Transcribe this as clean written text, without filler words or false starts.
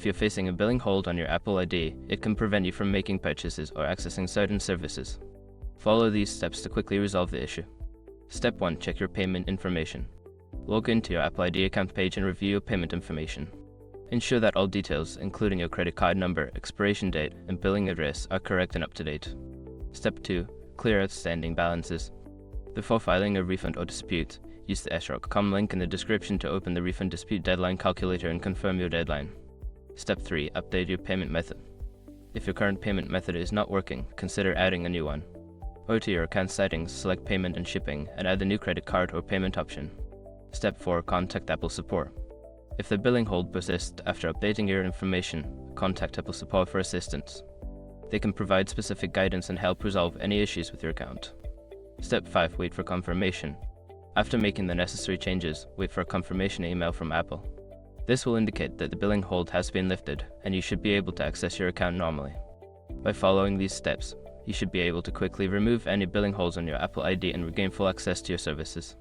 you're facing a billing hold on your Apple ID, it can prevent you from making purchases or accessing certain services. Follow these steps to quickly resolve the issue. Step 1. Check your payment information. Log into your Apple ID account page and review your payment information. Ensure that all details, including your credit card number, expiration date, and billing address, are correct and up to date. Step 2. Clear outstanding balances. Before filing a refund or dispute, use the srock.com link in the description to open the refund dispute deadline calculator and confirm your deadline. Step 3. Update your payment method. If your current payment method is not working, consider adding a new one. Go to your account settings, select Payment and Shipping, and add the new credit card or payment option. Step 4. Contact Apple Support. If the billing hold persists after updating your information, contact Apple Support for assistance. They can provide specific guidance and help resolve any issues with your account. Step 5. Wait for confirmation. After making the necessary changes, wait for a confirmation email from Apple. This will indicate that the billing hold has been lifted, and you should be able to access your account normally. By following these steps, you should be able to quickly remove any billing holds on your Apple ID and regain full access to your services.